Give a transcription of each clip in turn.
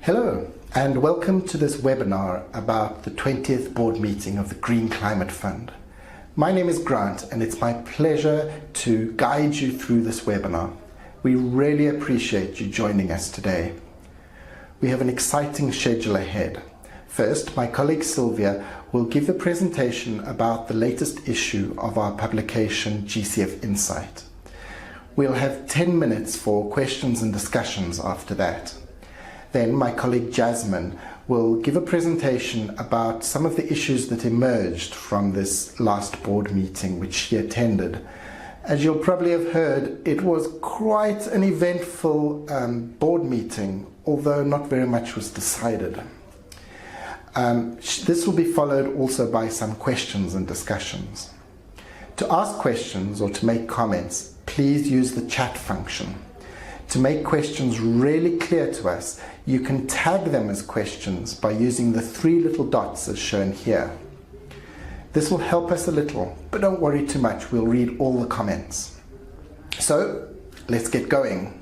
Hello, and welcome to this webinar about the 20th board meeting of the Green Climate Fund. My name is Grant, and it's my pleasure to guide you through this webinar. We really appreciate you joining us today. We have an exciting schedule ahead. First, my colleague Silvia will give a presentation about the latest issue of our publication GCF Insight. We'll have 10 minutes for questions and discussions after that. Then my colleague Jasmine will give a presentation about some of the issues that emerged from this last board meeting which she attended. As you'll probably have heard, it was quite an eventful board meeting, although not very much was decided. This will be followed also by some questions and discussions. To ask questions or to make comments, please use the chat function. To make questions really clear to us, you can tag them as questions by using the 3 little dots as shown here. This will help us a little, but don't worry too much, we'll read all the comments. So, let's get going.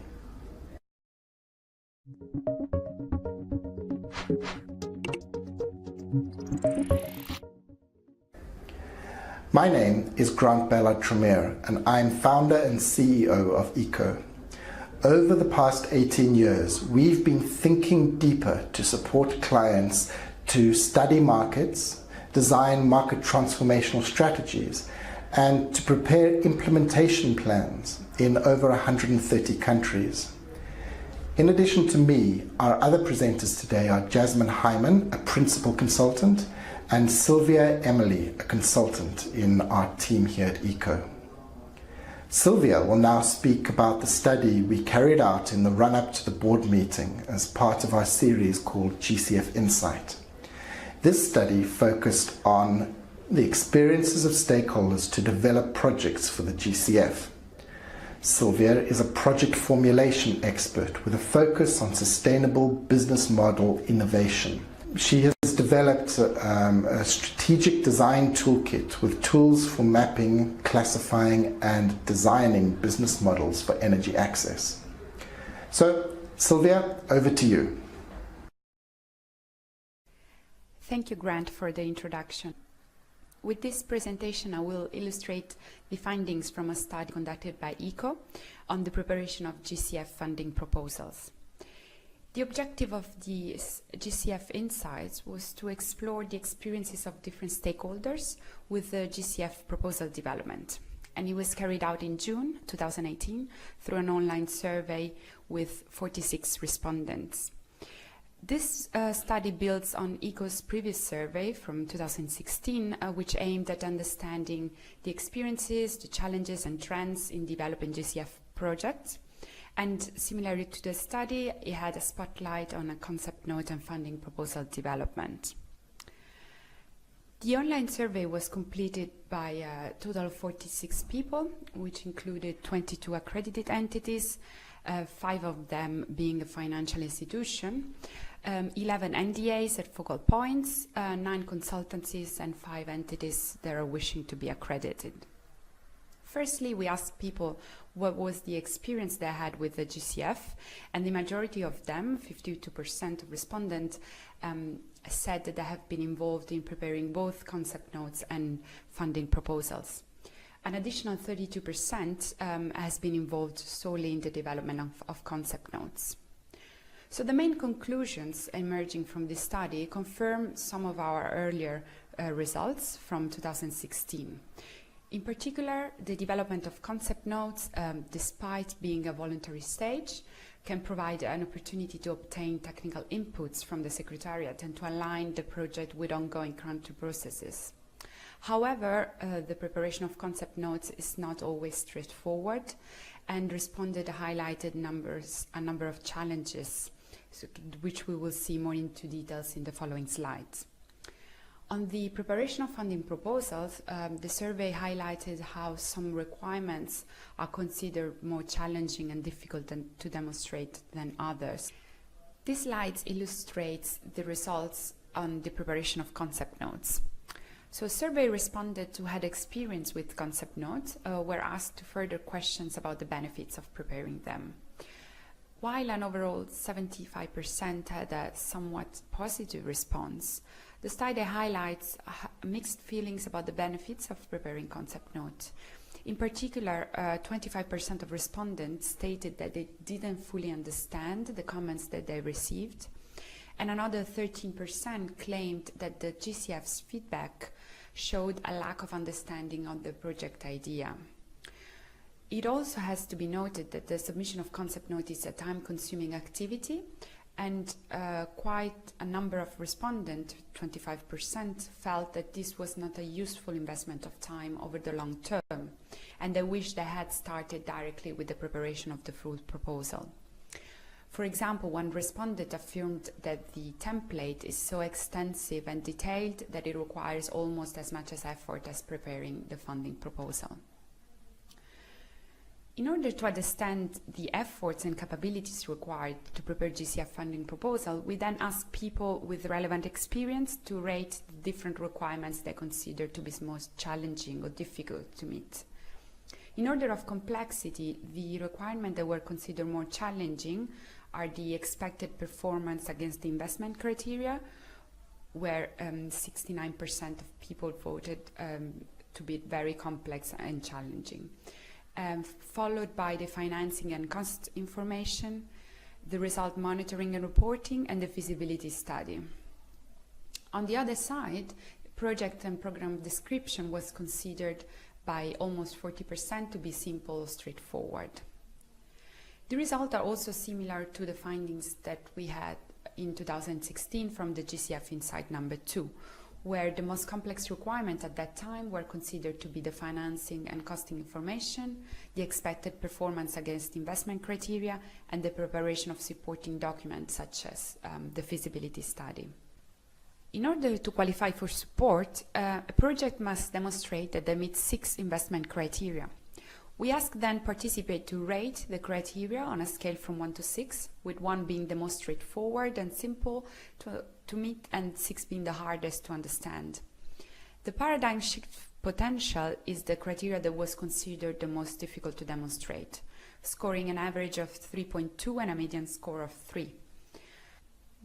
My name is Grant Ballard-Tremeer, and I'm founder and CEO of ECO. Over the past 18 years, we've been thinking deeper to support clients to study markets, design market transformational strategies, and to prepare implementation plans in over 130 countries. In addition to me, our other presenters today are Jasmine Hyman, a principal consultant, and Silvia Emili, a consultant in our team here at ECO. Silvia will now speak about the study we carried out in the run-up to the board meeting as part of our series called GCF Insight. This study focused on the experiences of stakeholders to develop projects for the GCF. Silvia is a project formulation expert with a focus on sustainable business model innovation. She has developed a strategic design toolkit with tools for mapping, classifying, and designing business models for energy access. So, Silvia, over to you. Thank you, Grant, for the introduction. With this presentation, I will illustrate the findings from a study conducted by ECO on the preparation of GCF funding proposals. The objective of the GCF Insights was to explore the experiences of different stakeholders with the GCF Proposal Development, and it was carried out in June 2018 through an online survey with 46 respondents. This study builds on ECO's previous survey from 2016, which aimed at understanding the experiences, the challenges and trends in developing GCF projects. And similarly to the study, it had a spotlight on a concept note and funding proposal development. The online survey was completed by a total of 46 people, which included 22 accredited entities, 5 of them being a financial institution, 11 NDAs at focal points, 9 consultancies, and 5 entities that are wishing to be accredited. Firstly, we asked people what was the experience they had with the GCF, and the majority of them, 52% of respondents, said that they have been involved in preparing both concept notes and funding proposals. An additional 32% has been involved solely in the development of concept notes. So the main conclusions emerging from this study confirm some of our earlier results from 2016. In particular, the development of concept notes, despite being a voluntary stage, can provide an opportunity to obtain technical inputs from the Secretariat and to align the project with ongoing country processes. However, the preparation of concept notes is not always straightforward, and responded highlighted a number of challenges, which we will see more into details in the following slides. On the preparation of funding proposals, the survey highlighted how some requirements are considered more challenging and difficult to demonstrate than others. This slide illustrates the results on the preparation of concept notes. So survey respondents who had experience with concept notes were asked further questions about the benefits of preparing them. While an overall 75% had a somewhat positive response, the study highlights mixed feelings about the benefits of preparing concept notes. In particular, 25% of respondents stated that they didn't fully understand the comments that they received, and another 13% claimed that the GCF's feedback showed a lack of understanding of the project idea. It also has to be noted that the submission of concept note is a time-consuming activity, and quite a number of respondents, 25%, felt that this was not a useful investment of time over the long term, and they wish they had started directly with the preparation of the full proposal. For example, one respondent affirmed that the template is so extensive and detailed that it requires almost as much effort as preparing the funding proposal. In order to understand the efforts and capabilities required to prepare GCF funding proposal, we then asked people with relevant experience to rate the different requirements they consider to be most challenging or difficult to meet. In order of complexity, the requirements that were considered more challenging are the expected performance against the investment criteria, where 69% of people voted to be very complex and challenging. Followed by the financing and cost information, the result monitoring and reporting, and the feasibility study. On the other side, project and program description was considered by almost 40% to be simple or straightforward. The results are also similar to the findings that we had in 2016 from the GCF Insight number 2, where the most complex requirements at that time were considered to be the financing and costing information, the expected performance against investment criteria, and the preparation of supporting documents such as the feasibility study. In order to qualify for support, a project must demonstrate that they meet 6 investment criteria. We ask then participants to rate the criteria on a scale from 1 to 6, with 1 being the most straightforward and simple to meet, and 6 being the hardest to understand. The paradigm shift potential is the criteria that was considered the most difficult to demonstrate, scoring an average of 3.2 and a median score of 3.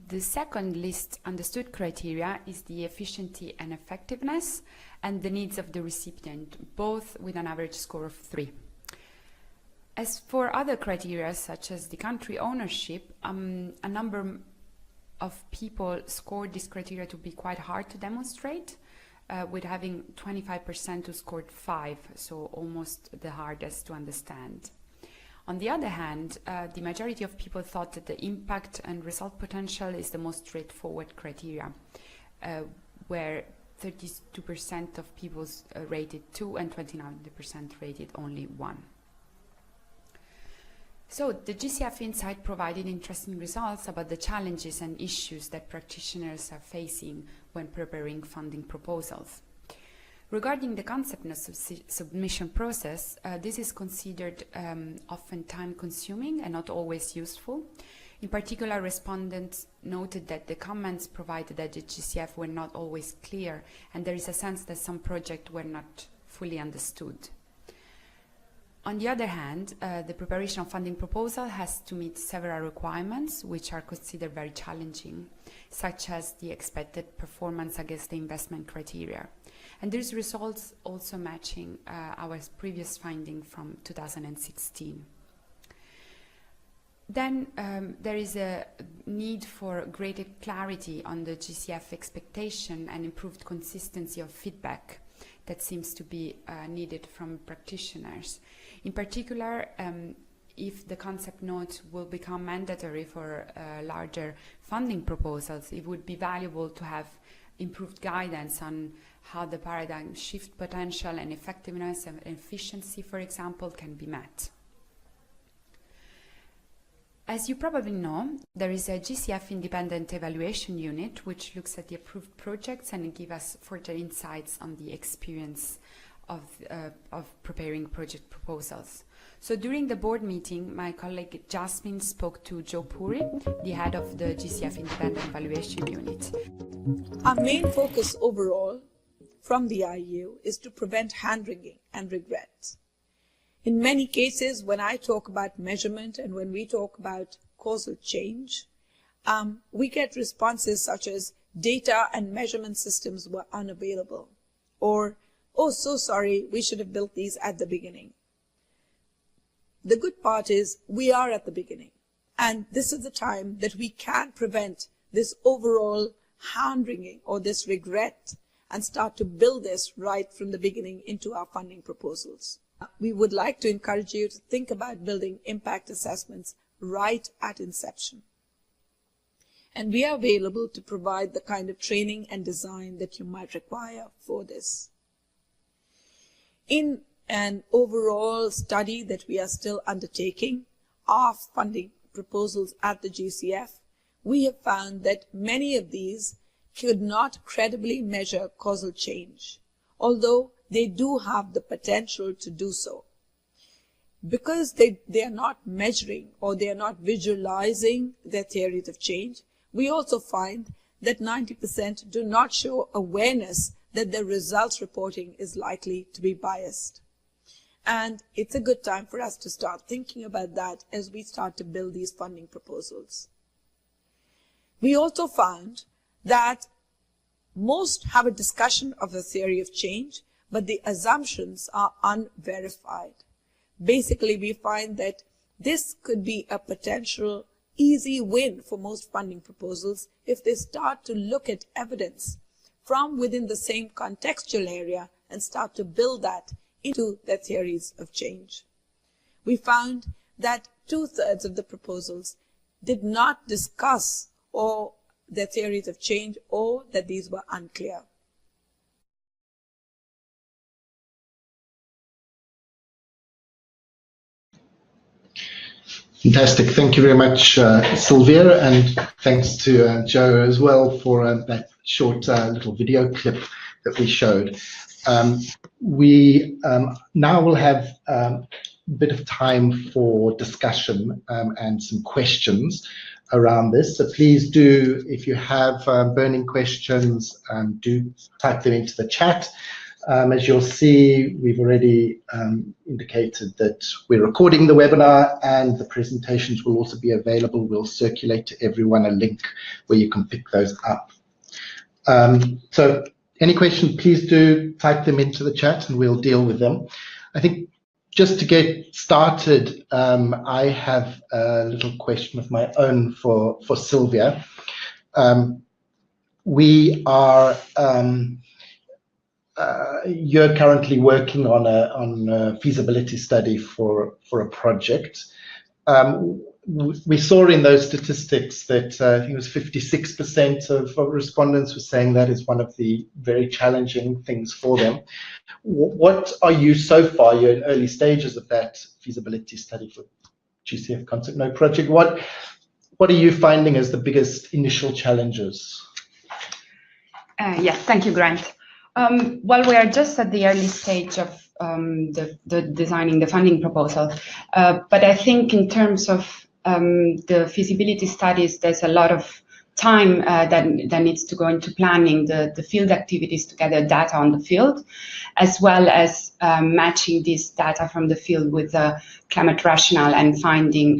The second least understood criteria is the efficiency and effectiveness and the needs of the recipient, both with an average score of 3. As for other criteria, such as the country ownership, a number of people scored this criteria to be quite hard to demonstrate, with having 25% who scored 5, so almost the hardest to understand. On the other hand, the majority of people thought that the impact and result potential is the most straightforward criteria, where 32% of people rated 2 and 29% rated only 1. So the GCF Insight provided interesting results about the challenges and issues that practitioners are facing when preparing funding proposals. Regarding the concept note submission process, this is considered often time-consuming and not always useful. In particular, respondents noted that the comments provided at the GCF were not always clear, and there is a sense that some projects were not fully understood. On the other hand, the preparation of funding proposal has to meet several requirements which are considered very challenging, such as the expected performance against the investment criteria. And these results also matching our previous finding from 2016. Then there is a need for greater clarity on the GCF expectation and improved consistency of feedback that seems to be needed from practitioners. In particular, if the concept notes will become mandatory for larger funding proposals, it would be valuable to have improved guidance on how the paradigm shift potential and effectiveness and efficiency, for example, can be met. As you probably know, there is a GCF independent evaluation unit which looks at the approved projects and gives us further insights on the experience of preparing project proposals. So during the board meeting, my colleague Jasmine spoke to Joe Puri, the head of the GCF Independent Evaluation Unit. Our main focus overall from the IU is to prevent hand-wringing and regret. In many cases, when I talk about measurement and when we talk about causal change, we get responses such as data and measurement systems were unavailable, or, oh, so sorry, we should have built these at the beginning. The good part is we are at the beginning, and this is the time that we can prevent this overall hand-wringing or this regret and start to build this right from the beginning into our funding proposals. We would like to encourage you to think about building impact assessments right at inception. And we are available to provide the kind of training and design that you might require for this. In an overall study that we are still undertaking of funding proposals at the GCF, we have found that many of these could not credibly measure causal change, although they do have the potential to do so. Because they are not measuring or they are not visualizing their theories of change, we also find that 90% do not show awareness that the results reporting is likely to be biased. And it's a good time for us to start thinking about that as we start to build these funding proposals. We also found that most have a discussion of the theory of change, but the assumptions are unverified. Basically, we find that this could be a potential easy win for most funding proposals if they start to look at evidence from within the same contextual area and start to build that into their theories of change. We found that 2/3 of the proposals did not discuss or their theories of change, or that these were unclear. Fantastic. Thank you very much, Silvia, and thanks to Joe as well for that short little video clip that we showed. We now will have a bit of time for discussion and some questions around this. So please do, if you have burning questions, do type them into the chat. As you'll see, we've already indicated that we're recording the webinar and the presentations will also be available. We'll circulate to everyone a link where you can pick those up. So any questions, please do type them into the chat and we'll deal with them. I think just to get started, I have a little question of my own for Silvia. You're currently working on a feasibility study for a project. We saw in those statistics that I think it was 56% of respondents were saying that is one of the very challenging things for them. What are you so far? You're in early stages of that feasibility study for GCF Concept Note project. What are you finding as the biggest initial challenges? Yes, thank you, Grant. Well, we are just at the early stage of the designing the funding proposal, but I think in terms of the feasibility studies, there's a lot of time that needs to go into planning the field activities to gather data on the field, as well as matching this data from the field with the climate rationale and finding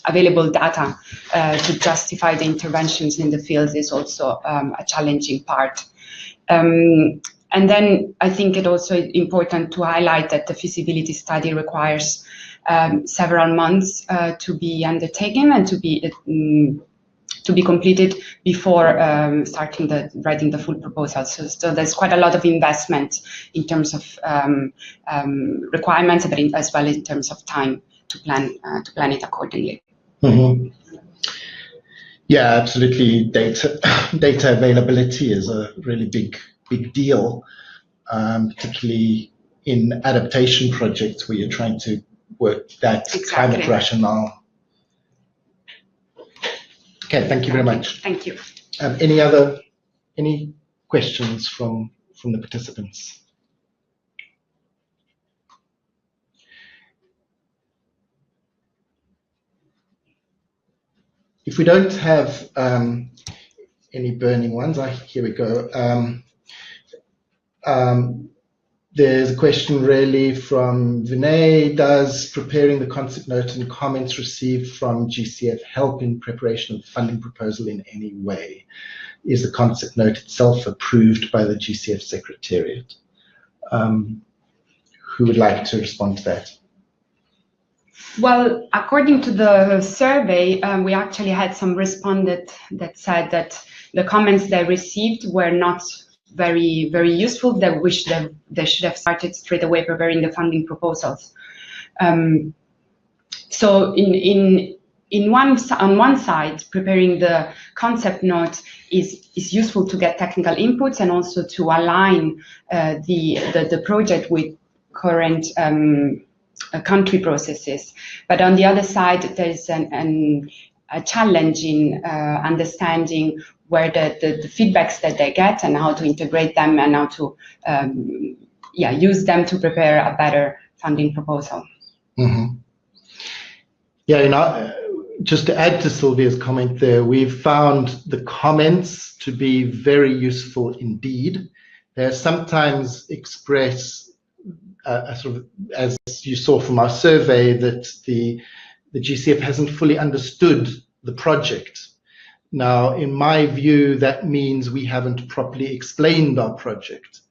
available data to justify the interventions in the field is also a challenging part. And then I think it also important to highlight that the feasibility study requires several months to be undertaken and to be completed before starting writing the full proposal. So there's quite a lot of investment in terms of requirements, but as well in terms of time to plan it accordingly. Mm-hmm. Yeah, absolutely. Data availability is a really big deal, particularly in adaptation projects where you're trying to work that climate rationale. Okay, thank you very much. Thank you. Any questions from the participants? If we don't have any burning ones, here we go. There's a question really from Vinay. Does preparing the concept note and comments received from GCF help in preparation of the funding proposal in any way? Is the concept note itself approved by the GCF Secretariat? Who would like to respond to that? Well, according to the survey, we actually had some respondents that said that the comments they received were not very useful. They wish that they should have started straight away preparing the funding proposals. So on one side, preparing the concept note is useful to get technical inputs and also to align the project with current country processes. But on the other side, there's a challenge in understanding where the feedbacks that they get and how to integrate them and how to use them to prepare a better funding proposal. Mm-hmm. Yeah, just to add to Silvia's comment there, we've found the comments to be very useful indeed. They sometimes express sort of, as you saw from our survey, that the GCF hasn't fully understood the project. Now, in my view, that means we haven't properly explained our project.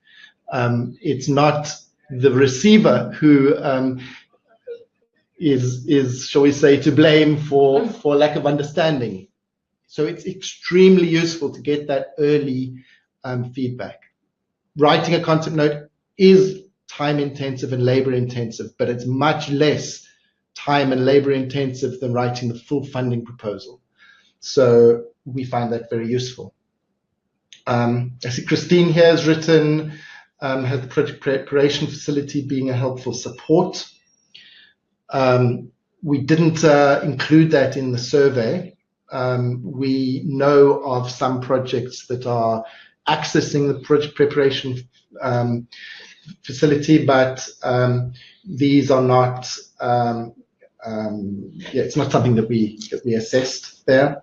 It's not the receiver who is, shall we say, to blame for lack of understanding. So it's extremely useful to get that early feedback. Writing a concept note is time intensive and labor intensive, but it's much less time and labor intensive than writing the full funding proposal. So we find that very useful. I see Christine here has written, has the project preparation facility being a helpful support? We didn't include that in the survey. We know of some projects that are accessing the project preparation facility, but these are not, it's not something that we assessed there.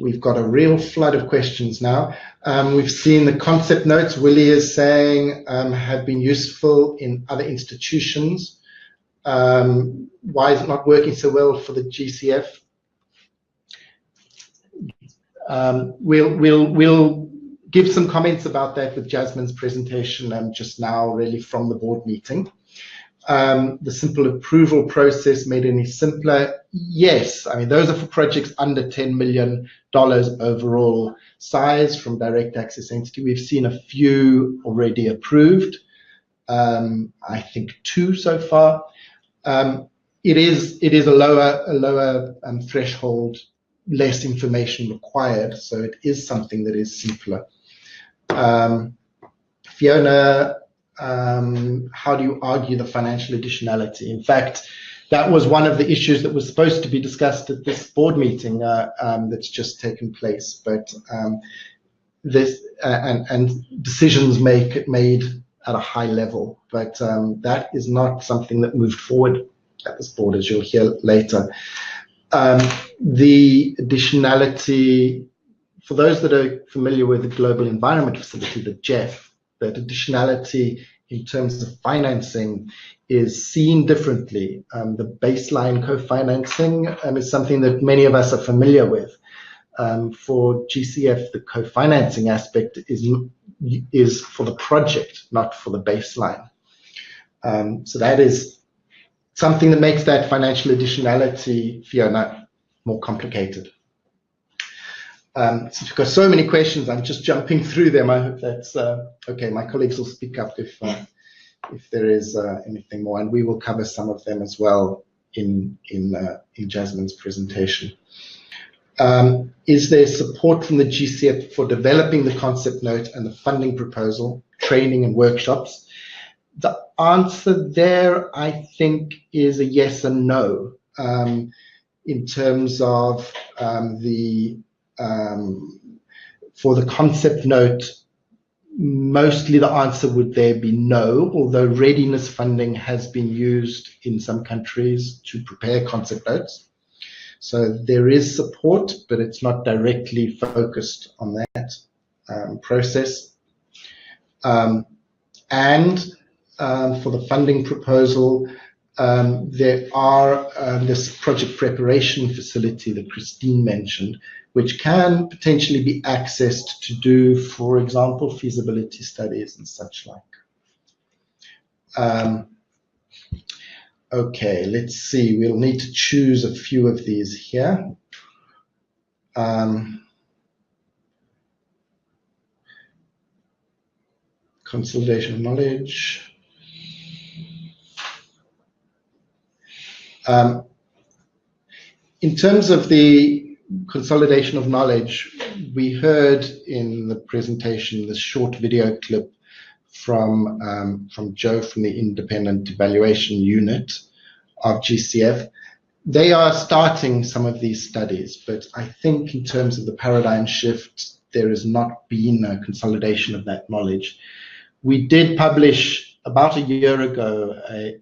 We've got a real flood of questions now. We've seen the concept notes, Willie is saying, have been useful in other institutions. Why is it not working so well for the GCF? We'll give some comments about that with Jasmine's presentation just now, really from the board meeting. The simple approval process made any simpler? Yes, I mean, those are for projects under $10 million overall size from direct access entity. We've seen a few already approved, I think 2 so far. It is a lower threshold, less information required, so it is something that is simpler. Fiona, how do you argue the financial additionality? In fact, that was one of the issues that was supposed to be discussed at this board meeting that's just taken place. But this and decisions made at a high level, but that is not something that moved forward at this board, as you'll hear later. The additionality, for those that are familiar with the Global Environment Facility, the GEF, that additionality in terms of financing is seen differently. The baseline co-financing is something that many of us are familiar with. For GCF, the co-financing aspect is for the project, not for the baseline. So that is something that makes that financial additionality, Fiona, more complicated. Since we've got so many questions, I'm just jumping through them. I hope that's okay. My colleagues will speak up if there is anything more, and we will cover some of them as well in Jasmine's presentation. Is there support from the GCF for developing the concept note and the funding proposal, training and workshops? The answer there, I think, is a yes and no. In terms of for the concept note, mostly the answer would there be no, although readiness funding has been used in some countries to prepare concept notes. So there is support, but it's not directly focused on that process. And for the funding proposal, there are this project preparation facility that Christine mentioned, which can potentially be accessed to do, for example, feasibility studies and such like. Okay, let's see. We'll need to choose a few of these here. Consolidation of knowledge. In terms of the consolidation of knowledge, we heard in the presentation this short video clip from Joe from the Independent Evaluation Unit of GCF. They are starting some of these studies, but I think in terms of the paradigm shift, there has not been a consolidation of that knowledge. We did publish about a year ago a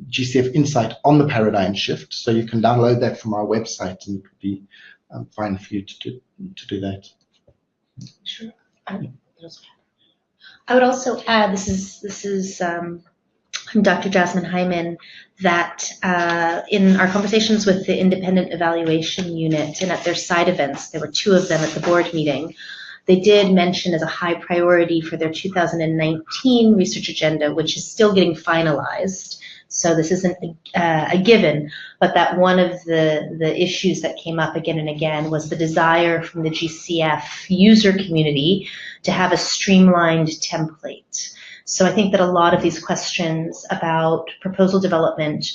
GCF Insight on the paradigm shift, so you can download that from our website, and it would be fine for you to do that. Sure. I would also add, this is Dr. Jasmine Hyman, that in our conversations with the Independent Evaluation Unit and at their side events, there were 2 of them at the board meeting, they did mention as a high priority for their 2019 research agenda, which is still getting finalized. So this isn't a given, but that one of the issues that came up again and again was the desire from the GCF user community to have a streamlined template. So I think that a lot of these questions about proposal development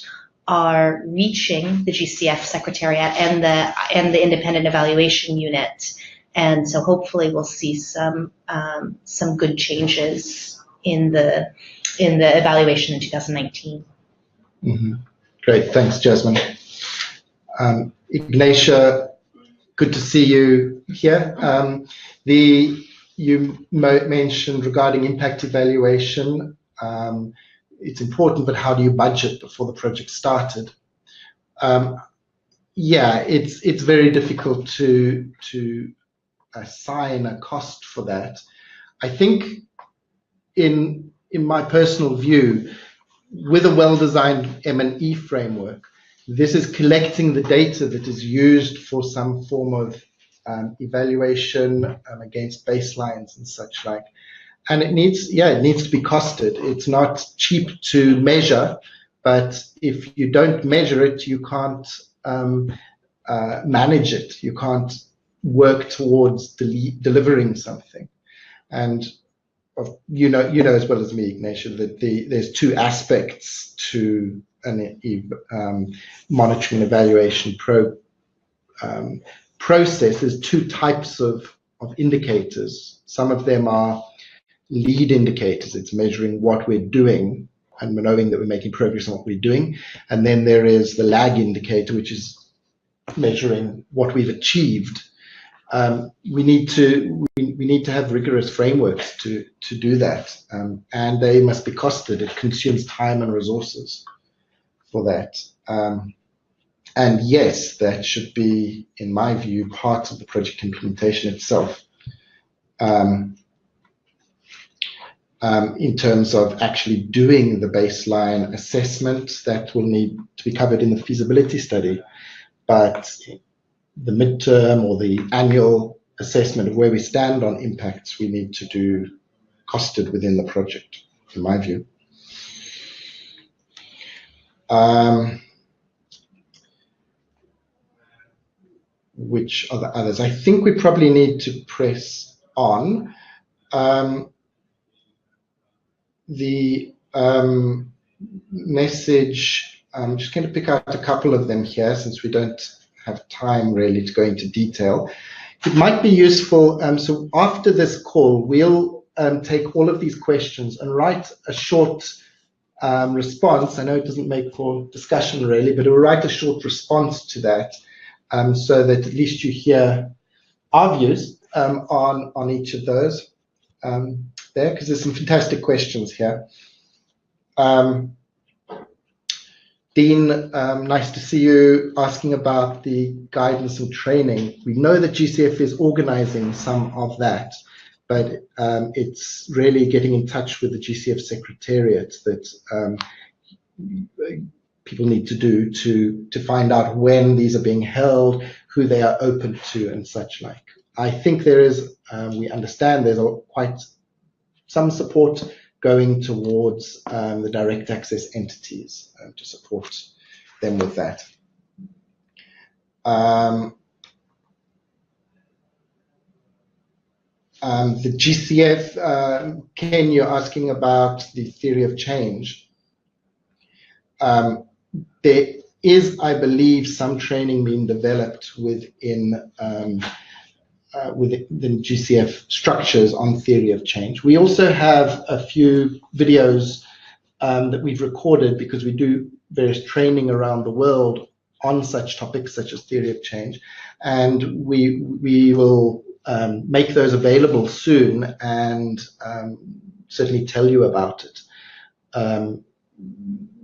are reaching the GCF Secretariat and the Independent Evaluation Unit. And so hopefully we'll see some good changes in the evaluation in 2019. Mm-hmm. Great, thanks, Jasmine. Ignatia, good to see you here. You mentioned regarding impact evaluation, it's important, but how do you budget before the project started? Yeah, it's very difficult to assign a cost for that. I think in my personal view, with a well-designed M&E framework, this is collecting the data that is used for some form of evaluation against baselines and such like. And it needs to be costed. It's not cheap to measure, but if you don't measure it, you can't manage it. You can't work towards delivering something. And you know as well as me, Ignatia, that there's 2 aspects to an monitoring and evaluation process. There's 2 types of indicators. Some of them are lead indicators. It's measuring what we're doing and knowing that we're making progress on what we're doing. And then there is the lag indicator, which is measuring what we've achieved. We need to have rigorous frameworks to do that, and they must be costed. It consumes time and resources for that. And yes, that should be, in my view, part of the project implementation itself. In terms of actually doing the baseline assessment, that will need to be covered in the feasibility study. But the midterm or the annual assessment of where we stand on impacts, we need to do costed within the project, in my view. Which are the others? I think we probably need to press on. The message, I'm just going to pick out a couple of them here since we don't have time really to go into detail. It might be useful, so after this call, we'll take all of these questions and write a short response. I know it doesn't make for discussion really, but we'll write a short response to that so that at least you hear our views on each of those there, because there's some fantastic questions here. Dean, nice to see you asking about the guidance and training. We know that GCF is organizing some of that. but it's really getting in touch with the GCF Secretariat that people need to do to find out when these are being held, who they are open to, and such like. I think there is, we understand there's quite some support going towards the direct access entities to support them with that. The GCF, Ken, you're asking about the theory of change. There is, I believe, some training being developed within GCF structures on theory of change. We also have a few videos that we've recorded because we do various training around the world on such topics such as theory of change, and we will make those available soon and certainly tell you about it,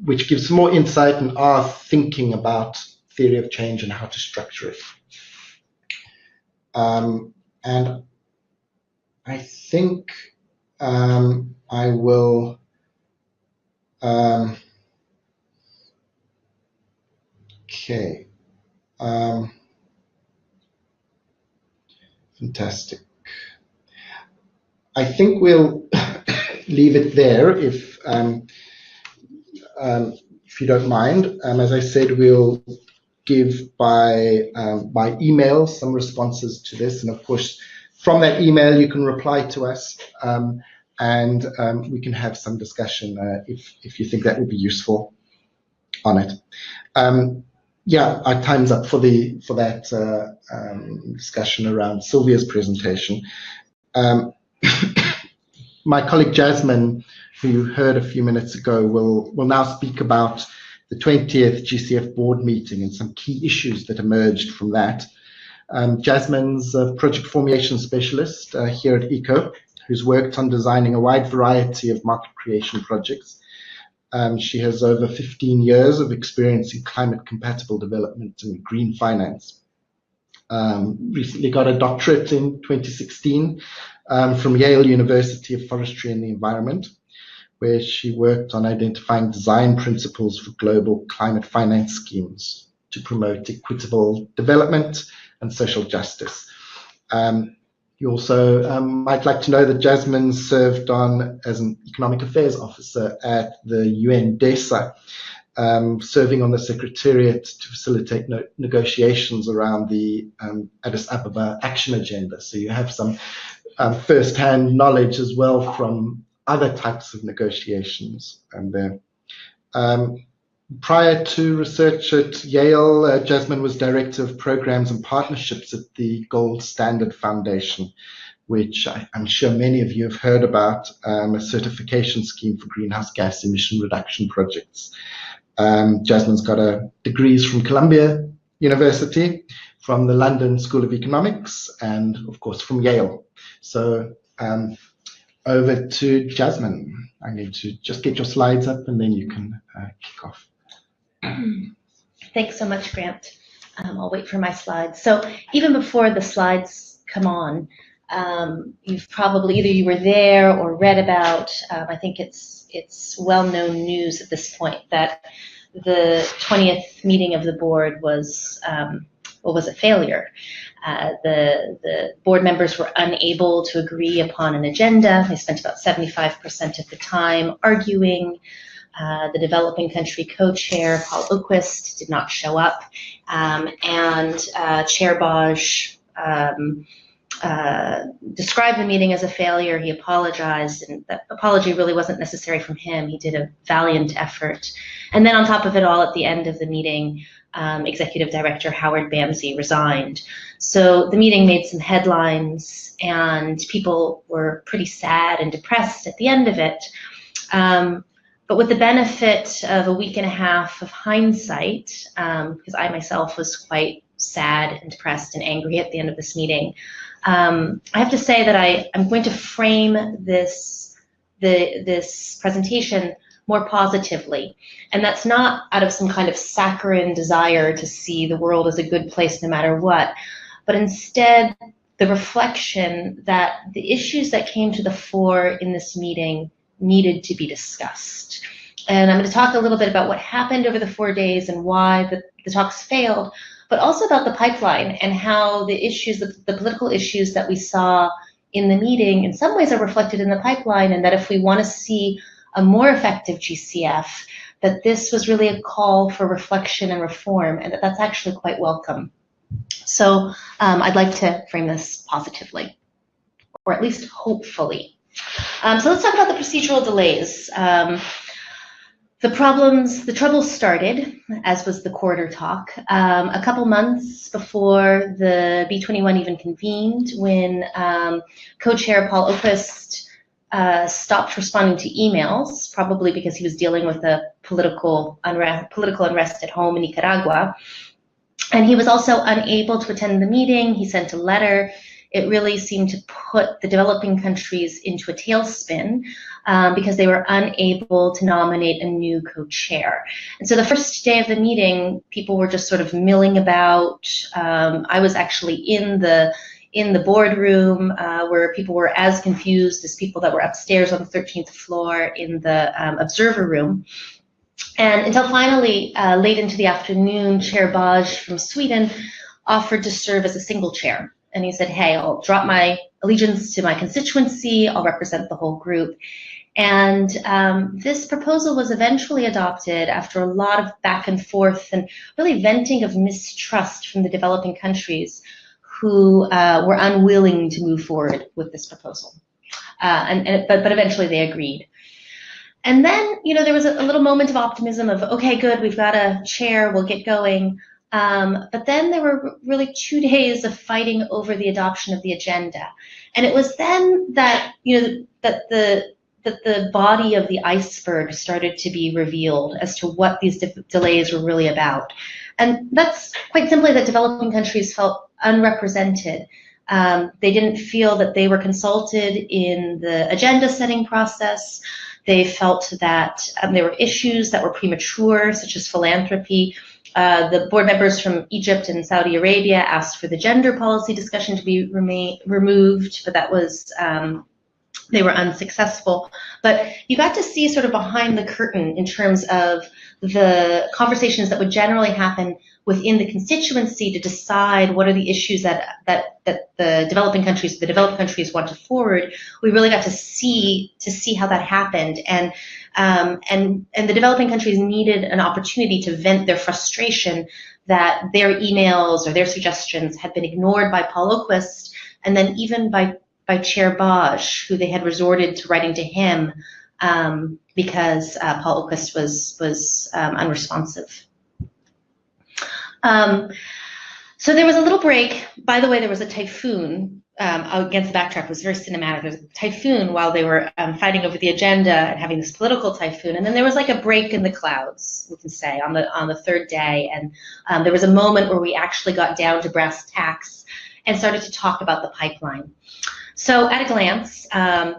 which gives more insight in our thinking about theory of change and how to structure it. And I think I will okay. Fantastic. I think we'll leave it there if you don't mind. As I said, we'll give by email some responses to this, and of course, from that email you can reply to us, and we can have some discussion if you think that would be useful on it. Yeah, our time's up for that discussion around Silvia's presentation. My colleague Jasmine, who you heard a few minutes ago, will now speak about the 20th GCF board meeting and some key issues that emerged from that. Jasmine's a project formulation specialist here at ECO, who's worked on designing a wide variety of market creation projects. She has over 15 years of experience in climate-compatible development and green finance. Recently got a doctorate in 2016 from Yale University of Forestry and the Environment, where she worked on identifying design principles for global climate finance schemes to promote equitable development and social justice. You also might like to know that Jasmine served on as an economic affairs officer at the UNDESA, serving on the Secretariat to facilitate negotiations around the Addis Ababa Action Agenda. So you have some first-hand knowledge as well from other types of negotiations. And prior to research at Yale, Jasmine was Director of Programs and Partnerships at the Gold Standard Foundation, which I'm sure many of you have heard about, a certification scheme for greenhouse gas emission reduction projects. Jasmine's got degrees from Columbia University, from the London School of Economics, and of course from Yale. So over to Jasmine. I need to just get your slides up and then you can kick off. Thanks so much, Grant. I'll wait for my slides. So even before the slides come on, you've probably either you were there or read about, I think it's well-known news at this point that the 20th meeting of the board was a failure. The board members were unable to agree upon an agenda. They spent about 75% of the time arguing. The developing country co-chair, Paul Oquist, did not show up, and Chair Baj described the meeting as a failure. He apologized, and that apology really wasn't necessary from him. He did a valiant effort. And then on top of it all, at the end of the meeting, Executive Director Howard Bamsey resigned. So the meeting made some headlines, and people were pretty sad and depressed at the end of it. But with the benefit of a week and a half of hindsight, because I myself was quite sad and depressed and angry at the end of this meeting, I have to say that I'm going to frame this presentation more positively. And that's not out of some kind of saccharine desire to see the world as a good place no matter what, but instead the reflection that the issues that came to the fore in this meeting needed to be discussed. And I'm going to talk a little bit about what happened over the 4 days and why the talks failed, but also about the pipeline and how the issues, the political issues that we saw in the meeting in some ways are reflected in the pipeline, and that if we want to see a more effective GCF, that this was really a call for reflection and reform, and that that's actually quite welcome. So I'd like to frame this positively, or at least hopefully. So let's talk about the procedural delays. The troubles started, as was the quarter talk, a couple months before the B21 even convened, when co-chair Paul Oquist stopped responding to emails, probably because he was dealing with a political unrest at home in Nicaragua. And he was also unable to attend the meeting. He sent a letter. It really seemed to put the developing countries into a tailspin because they were unable to nominate a new co-chair. And so the first day of the meeting, people were just sort of milling about. I was actually in the boardroom where people were as confused as people that were upstairs on the 13th floor in the observer room. And until finally, late into the afternoon, Chair Baj from Sweden offered to serve as a single chair. And he said, hey, I'll drop my allegiance to my constituency, I'll represent the whole group. And this proposal was eventually adopted after a lot of back and forth and really venting of mistrust from the developing countries who were unwilling to move forward with this proposal. But eventually they agreed. And then, there was a little moment of optimism of, okay, good, we've got a chair, we'll get going. But then there were really 2 days of fighting over the adoption of the agenda. And it was then that, that the body of the iceberg started to be revealed as to what these delays were really about. And that's quite simply that developing countries felt unrepresented. They didn't feel that they were consulted in the agenda setting process. They felt that there were issues that were premature, such as philanthropy. The board members from Egypt and Saudi Arabia asked for the gender policy discussion to be removed, but that was, they were unsuccessful. But you got to see sort of behind the curtain in terms of the conversations that would generally happen within the constituency to decide what are the issues that the developed countries want to forward. We really got to see how that happened, and the developing countries needed an opportunity to vent their frustration that their emails or their suggestions had been ignored by Paul Oquist, and then even by Chair Baj, who they had resorted to writing to him because Paul Oquist was unresponsive. So there was a little break. By the way, there was a typhoon against the backdrop. It was very cinematic. There was a typhoon while they were fighting over the agenda and having this political typhoon. And then there was like a break in the clouds, we can say, on the third day. And there was a moment where we actually got down to brass tacks and started to talk about the pipeline. So at a glance,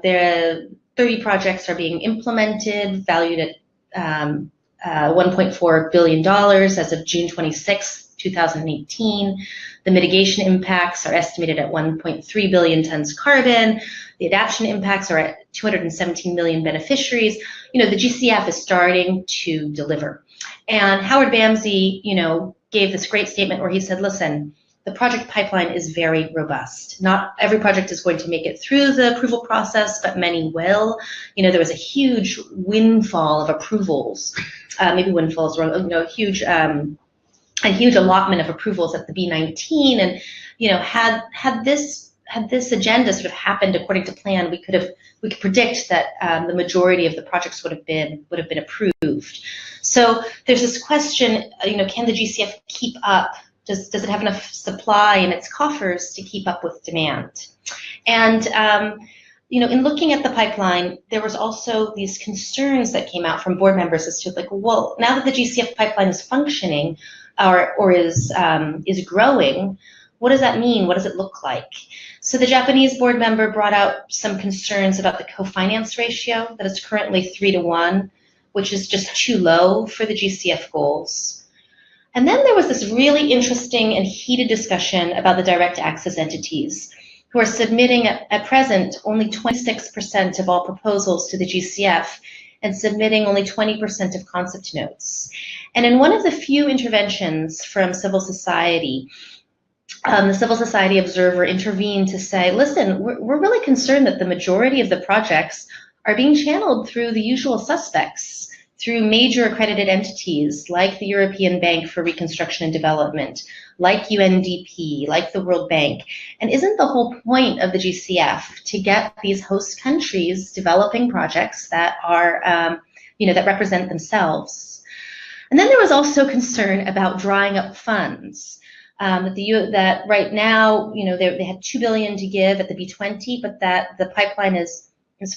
there 30 projects are being implemented, valued at $1.4 billion as of June 26, 2018. The mitigation impacts are estimated at 1.3 billion tons carbon. The adaptation impacts are at 217 million beneficiaries. The GCF is starting to deliver. And Howard Bamsey, gave this great statement where he said, listen, the project pipeline is very robust. Not every project is going to make it through the approval process, but many will. There was a huge windfall of approvals. Maybe windfall is wrong. A huge allotment of approvals at the B19, and had this agenda sort of happened according to plan, we could predict that the majority of the projects would have been approved. So there's this question, can the GCF keep up? Does it have enough supply in its coffers to keep up with demand? And in looking at the pipeline, there was also these concerns that came out from board members as to well, now that the GCF pipeline is functioning or is growing, what does that mean? What does it look like? So the Japanese board member brought out some concerns about the co-finance ratio, that it's currently 3-to-1, which is just too low for the GCF goals. And then there was this really interesting and heated discussion about the direct access entities. who are submitting at present only 26% of all proposals to the GCF and submitting only 20% of concept notes. And in one of the few interventions from civil society, the Civil Society Observer intervened to say, listen, we're really concerned that the majority of the projects are being channeled through the usual suspects, through major accredited entities like the European Bank for Reconstruction and Development, like UNDP, like the World Bank. And isn't the whole point of the GCF to get these host countries developing projects that are, that represent themselves? And then there was also concern about drying up funds. That right now, they had $2 billion to give at the B.20, but that the pipeline is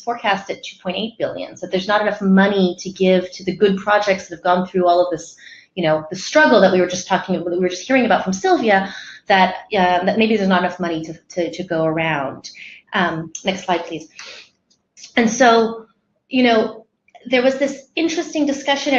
forecast at $2.8 billion. So there's not enough money to give to the good projects that have gone through all of this, the struggle that we were just hearing about from Silvia, that maybe there's not enough money to go around. Next slide, please. And so, there was this interesting discussion,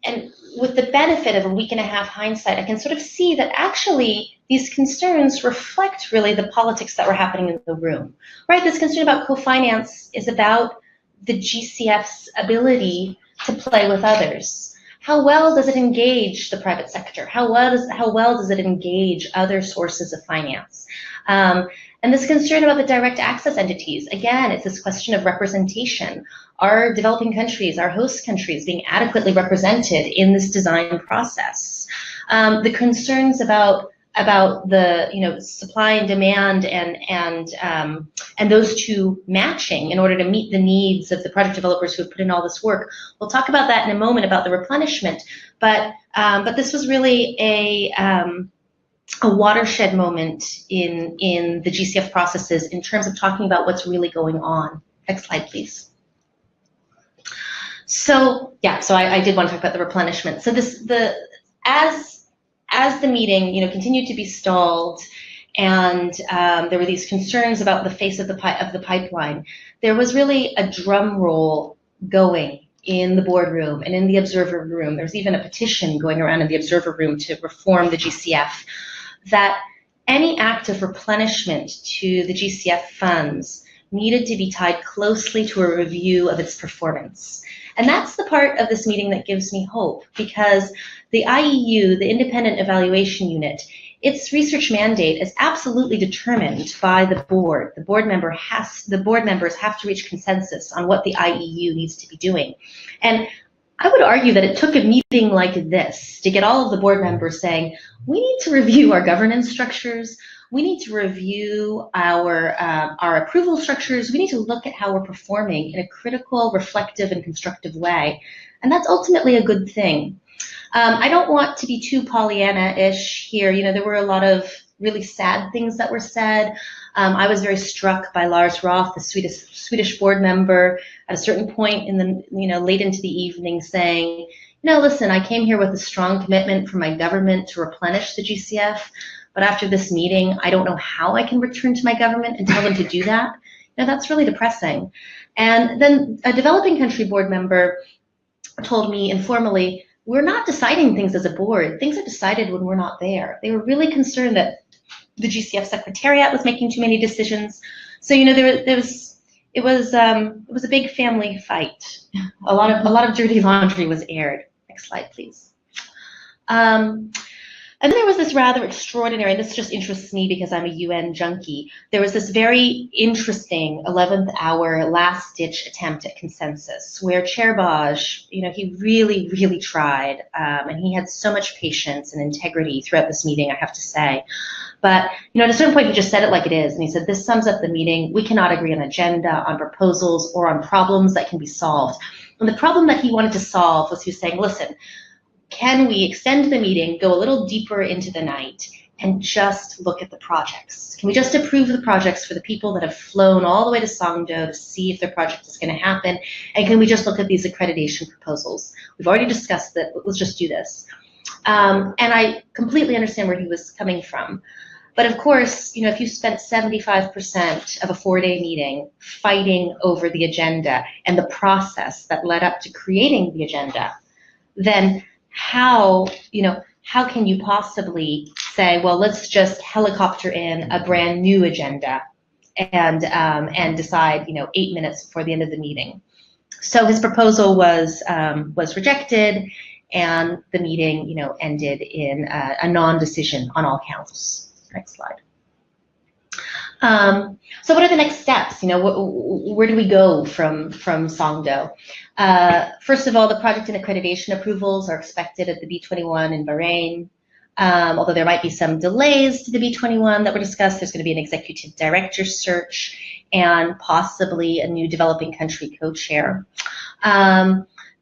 and with the benefit of a week and a half hindsight, I can sort of see that actually these concerns reflect really the politics that were happening in the room, right? This concern about co-finance is about the GCF's ability to play with others. How well does it engage the private sector? How well does it engage other sources of finance? And this concern about the direct access entities, again, it's this question of representation. Are developing countries, our host countries, being adequately represented in this design process? The concerns about the supply and demand and those two matching in order to meet the needs of the project developers who have put in all this work. We'll talk about that in a moment about the replenishment, but this was really a watershed moment in the GCF processes in terms of talking about what's really going on. Next slide, please. So yeah, so I did want to talk about the replenishment. So as the meeting continued to be stalled, and there were these concerns about the face of the pipeline, there was really a drum roll going in the boardroom and in the observer room. There was even a petition going around in the observer room to reform the GCF, that any act of replenishment to the GCF funds needed to be tied closely to a review of its performance. And that's the part of this meeting that gives me hope, because the IEU, the Independent Evaluation Unit, its research mandate is absolutely determined by the board. The board members have to reach consensus on what the IEU needs to be doing. And I would argue that it took a meeting like this to get all of the board members saying, we need to review our governance structures, we need to review our approval structures, we need to look at how we're performing in a critical, reflective, and constructive way. And that's ultimately a good thing. I don't want to be too Pollyanna-ish here. There were a lot of really sad things that were said. I was very struck by Lars Roth, the Swedish board member, at a certain point in the late into the evening, saying, listen, I came here with a strong commitment from my government to replenish the GCF, but after this meeting, I don't know how I can return to my government and tell them to do that. That's really depressing. And then a developing country board member told me informally, we're not deciding things as a board. Things are decided when we're not there. They were really concerned that the GCF Secretariat was making too many decisions. So it was a big family fight. A lot of dirty laundry was aired. Next slide, please. And then there was this rather extraordinary, and this just interests me because I'm a UN junkie, there was this very interesting 11th hour last-ditch attempt at consensus where Chair Baj, he really, really tried, and he had so much patience and integrity throughout this meeting, I have to say. But at a certain point, he just said it like it is, and he said, this sums up the meeting. We cannot agree on agenda, on proposals, or on problems that can be solved. And the problem that he wanted to solve was he was saying, listen, can we extend the meeting, go a little deeper into the night, and just look at the projects? Can we just approve the projects for the people that have flown all the way to Songdo to see if their project is going to happen? And can we just look at these accreditation proposals? We've already discussed it, but let's just do this. And I completely understand where he was coming from. But of course, if you spent 75% of a 4-day meeting fighting over the agenda and the process that led up to creating the agenda, then how can you possibly say, well, let's just helicopter in a brand new agenda and decide, 8 minutes before the end of the meeting. So his proposal was rejected, and the meeting, ended in a non-decision on all counts. Next slide. So what are the next steps? Where do we go from Songdo? First of all, the project and accreditation approvals are expected at the B.21 in Bahrain. Although there might be some delays to the B.21 that were discussed, there's going to be an executive director search and possibly a new developing country co-chair.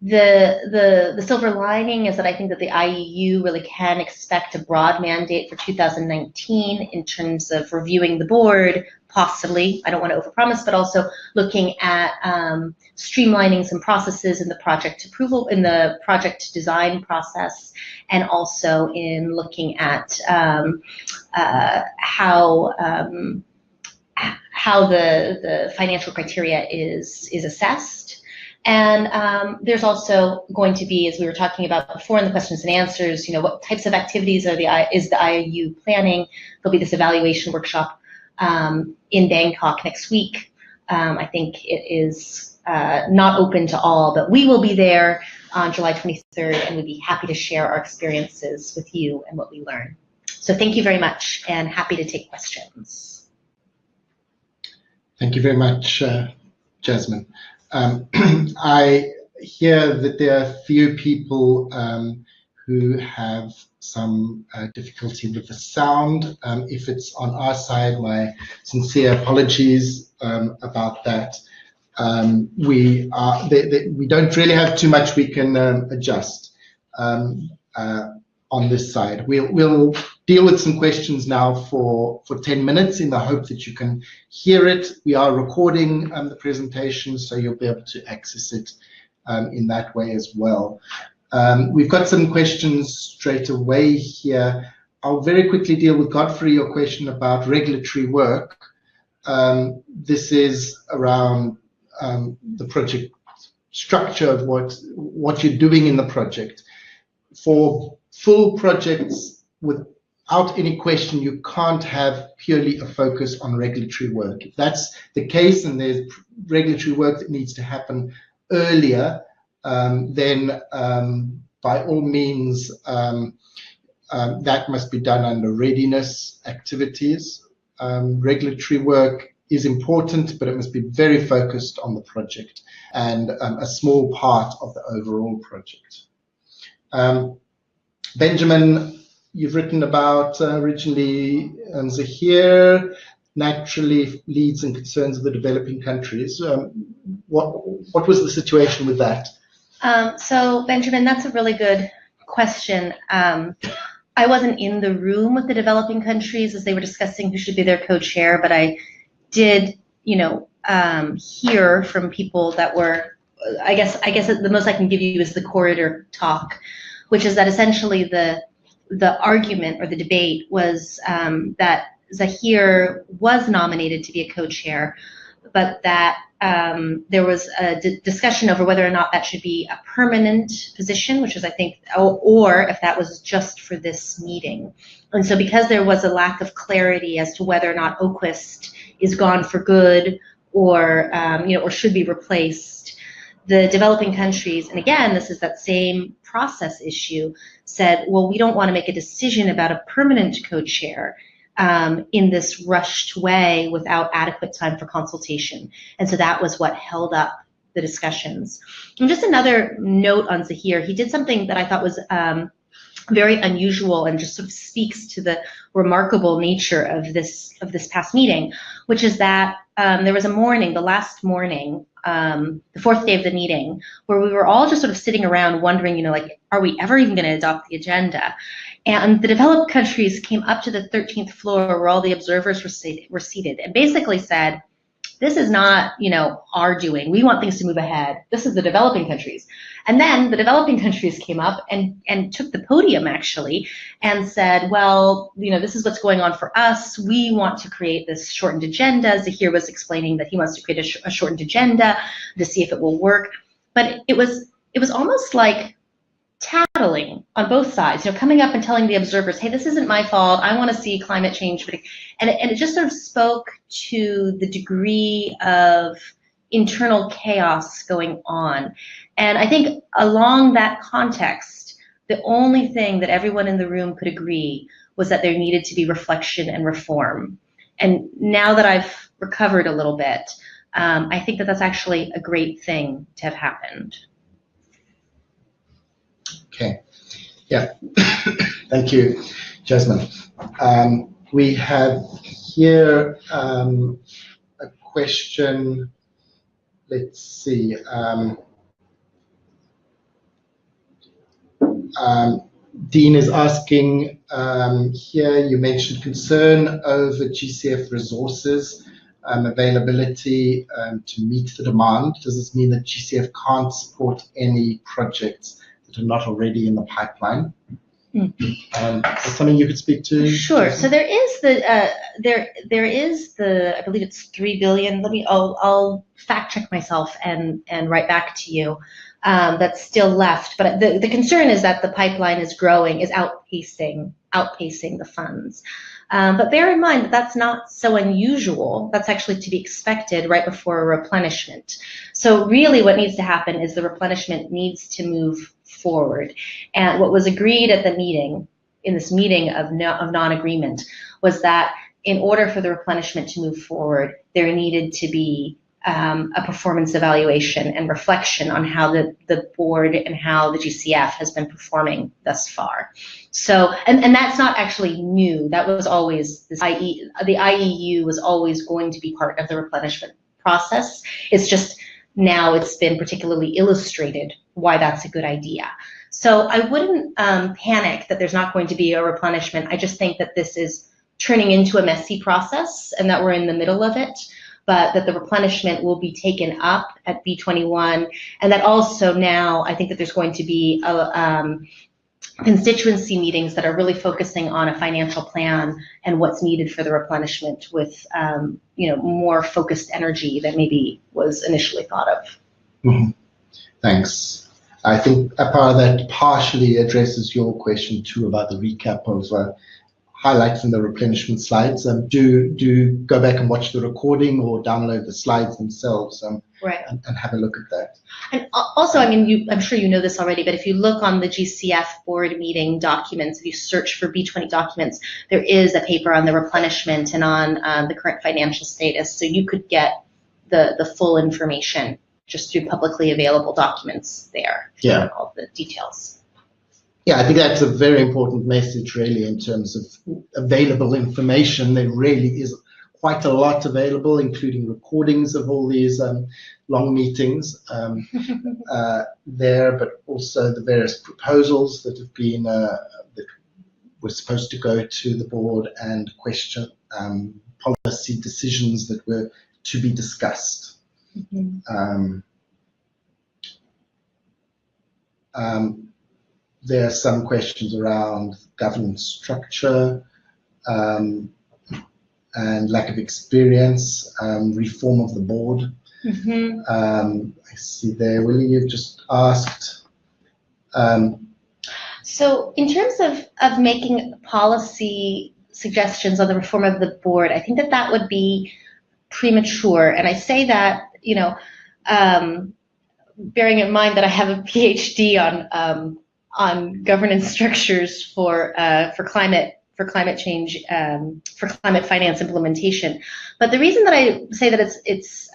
The silver lining is that I think that the IEU really can expect a broad mandate for 2019 in terms of reviewing the board, possibly, I don't want to overpromise, but also looking at streamlining some processes in the project approval, in the project design process, and also in looking at how the financial criteria is assessed. And there's also going to be, as we were talking about before in the questions and answers, what types of activities is the IIU planning? There'll be this evaluation workshop in Bangkok next week. I think it is not open to all, but we will be there on July 23rd, and we'd be happy to share our experiences with you and what we learn. So thank you very much, and happy to take questions. Thank you very much, Jasmine. I hear that there are few people who have some difficulty with the sound. If it's on our side, my sincere apologies about that. We don't really have too much we can adjust on this side. We'll deal with some questions now for 10 minutes in the hope that you can hear it. We are recording the presentation, so you'll be able to access it in that way as well. We've got some questions straight away here. I'll very quickly deal with Godfrey, your question about regulatory work. This is around the project structure of what you're doing in the project. For full projects, without any question, you can't have purely a focus on regulatory work. If that's the case and there's regulatory work that needs to happen earlier, then by all means, that must be done under readiness activities. Regulatory work is important, but it must be very focused on the project and a small part of the overall project. Benjamin, you've written about originally Zahir, naturally leads and concerns of the developing countries. What was the situation with that? So Benjamin, that's a really good question. I wasn't in the room with the developing countries as they were discussing who should be their co-chair, but I did, hear from people that were, I guess the most I can give you is the corridor talk, which is that essentially the argument or the debate was that Zahir was nominated to be a co-chair, but that there was a discussion over whether or not that should be a permanent position, which is, I think, or if that was just for this meeting. And so because there was a lack of clarity as to whether or not OQUIST is gone for good or, or should be replaced, the developing countries, and again, this is that same process issue, said, well, we don't want to make a decision about a permanent co-chair in this rushed way without adequate time for consultation. And so that was what held up the discussions. And just another note on Zahir, he did something that I thought was very unusual and just sort of speaks to the remarkable nature of this past meeting, which is that there was a morning, the last morning, the fourth day of the meeting, where we were all just sort of sitting around wondering, are we ever even going to adopt the agenda? And the developed countries came up to the 13th floor where all the observers were seated and basically said, this is not, our doing. We want things to move ahead. This is the developing countries. And then the developing countries came up and took the podium, actually, and said, well, this is what's going on for us. We want to create this shortened agenda. Zahir was explaining that he wants to create a shortened agenda to see if it will work. But it was almost like tattling on both sides, coming up and telling the observers, hey, this isn't my fault, I want to see climate change. And it just sort of spoke to the degree of internal chaos going on. And I think along that context, the only thing that everyone in the room could agree was that there needed to be reflection and reform. And now that I've recovered a little bit, I think that that's actually a great thing to have happened. Okay, yeah, thank you, Jasmine. We have here a question, let's see. Dean is asking here, you mentioned concern over GCF resources availability to meet the demand. Does this mean that GCF can't support any projects that are not already in the pipeline? Is that something you could speak to? Sure. So there is there is the, I believe it's 3 billion. I'll fact check myself and write back to you. That's still left, but the concern is that the pipeline is growing, is outpacing the funds. But bear in mind that that's not so unusual. That's actually to be expected right before a replenishment. So really what needs to happen is the replenishment needs to move forward. And what was agreed at the meeting, in this meeting of non-agreement, was that in order for the replenishment to move forward, there needed to be a performance evaluation and reflection on how the board and how the GCF has been performing thus far. So, and that's not actually new. That was always, the IEU was always going to be part of the replenishment process. It's just now it's been particularly illustrated why that's a good idea. So I wouldn't panic that there's not going to be a replenishment. I just think that this is turning into a messy process and that we're in the middle of it, but that the replenishment will be taken up at B21, and that also now I think that there's going to be constituency meetings that are really focusing on a financial plan and what's needed for the replenishment with more focused energy than maybe was initially thought of. Mm-hmm. Thanks. I think a part of that partially addresses your question too about the recap of highlights in the replenishment slides. Do go back and watch the recording or download the slides themselves right. and have a look at that. And also, I mean, I'm sure you know this already, but if you look on the GCF board meeting documents, if you search for B20 documents, there is a paper on the replenishment and on the current financial status, so you could get the full information just through publicly available documents there. Yeah. All the details. Yeah, I think that's a very important message, really, in terms of available information. There really is quite a lot available, including recordings of all these long meetings there, but also the various proposals that have been that were supposed to go to the board and question policy decisions that were to be discussed. Mm-hmm. There are some questions around governance structure and lack of experience, reform of the board. Mm-hmm. I see there, Willie, you've just asked. So in terms of making policy suggestions on the reform of the board, I think that would be premature. And I say that, bearing in mind that I have a PhD on governance structures for climate change, for climate finance implementation. But the reason that I say that it's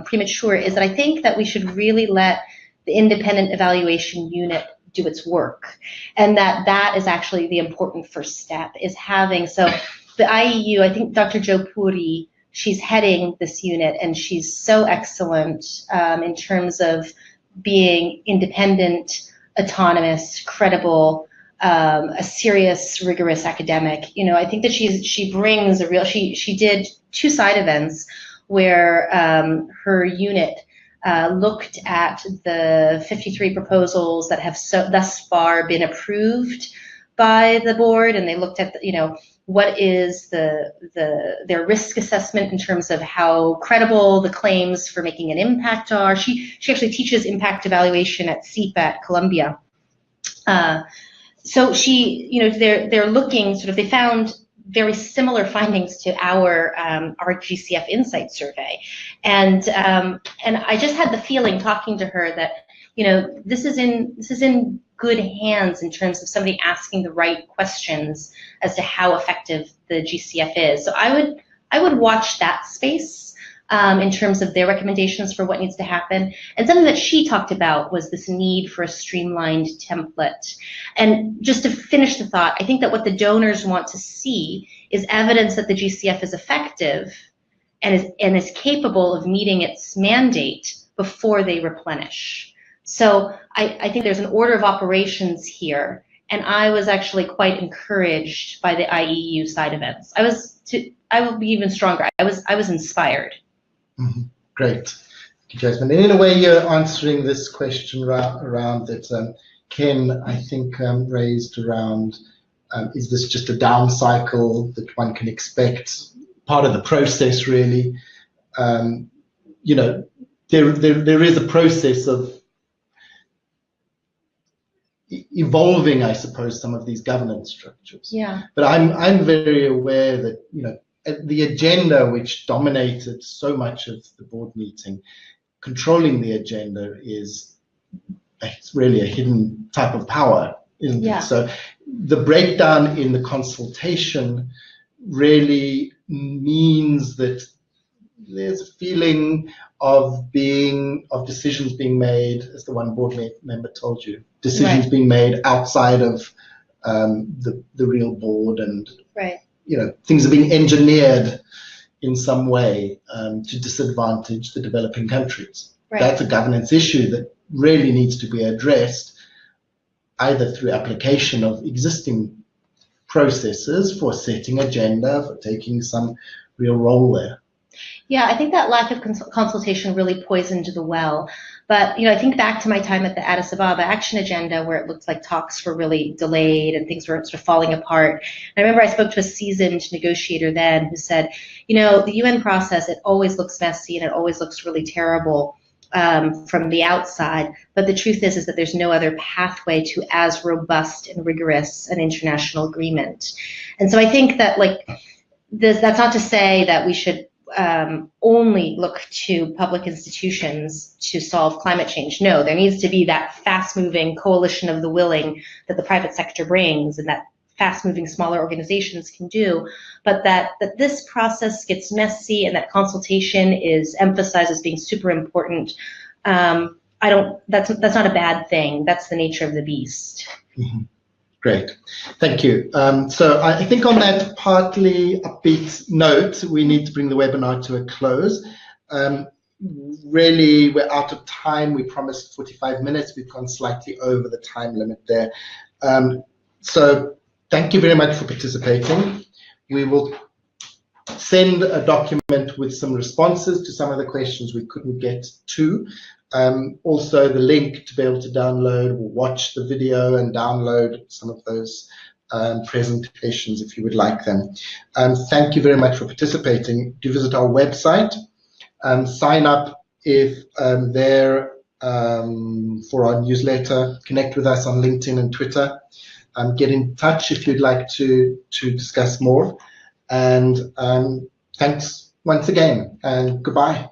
premature is that I think that we should really let the independent evaluation unit do its work, and that is actually the important first step, is having, so the IEU, I think Dr. Jo Puri, she's heading this unit, and she's so excellent in terms of being independent, autonomous, credible, a serious, rigorous academic. I think that she brings a real, she did 2 side events where her unit looked at the 53 proposals that have thus far been approved by the board, and they looked at what is their risk assessment in terms of how credible the claims for making an impact are. She actually teaches impact evaluation at CEPA at Columbia. So she, they're looking sort of, they found very similar findings to our GCF Insight survey, and I just had the feeling talking to her that this is in good hands in terms of somebody asking the right questions as to how effective the GCF is. So I would watch that space in terms of their recommendations for what needs to happen. And something that she talked about was this need for a streamlined template. And just to finish the thought, I think that what the donors want to see is evidence that the GCF is effective and is capable of meeting its mandate before they replenish. So I think there's an order of operations here, and I was actually quite encouraged by the IEU side events. I will be even stronger. I was inspired. Mm-hmm. Great. Thank you, Jasmine. And in a way, you're answering this question around that Ken, I think, raised around, is this just a down cycle that one can expect? Part of the process, really. There is a process of evolving, I suppose, some of these governance structures. Yeah. But I'm very aware that the agenda which dominated so much of the board meeting, controlling the agenda it's really a hidden type of power, isn't it? So the breakdown in the consultation really means that there's a feeling of decisions being made, as the one board member told you, decisions being made outside of the real board, and things are being engineered in some way to disadvantage the developing countries. That's a governance issue that really needs to be addressed, either through application of existing processes for setting agenda, for taking some real role there. Yeah, I think that lack of consultation really poisoned the well. But I think back to my time at the Addis Ababa Action Agenda, where it looked like talks were really delayed and things were sort of falling apart. And I remember I spoke to a seasoned negotiator then who said, the UN process, it always looks messy and it always looks really terrible from the outside. But the truth is that there's no other pathway to as robust and rigorous an international agreement. And so I think that that's not to say that we should only look to public institutions to solve climate change. No, there needs to be that fast-moving coalition of the willing that the private sector brings and that fast-moving smaller organizations can do, but that this process gets messy and that consultation is emphasized as being super important. That's not a bad thing. That's the nature of the beast. Mm-hmm. Great, thank you. So I think on that partly upbeat note, we need to bring the webinar to a close. Really, we're out of time. We promised 45 minutes. We've gone slightly over the time limit there. So thank you very much for participating. We will send a document with some responses to some of the questions we couldn't get to. Also the link to be able to download or watch the video and download some of those presentations if you would like them. Thank you very much for participating. Do visit our website, sign up if there for our newsletter, connect with us on LinkedIn and Twitter, get in touch if you'd like to discuss more, and thanks once again, and goodbye.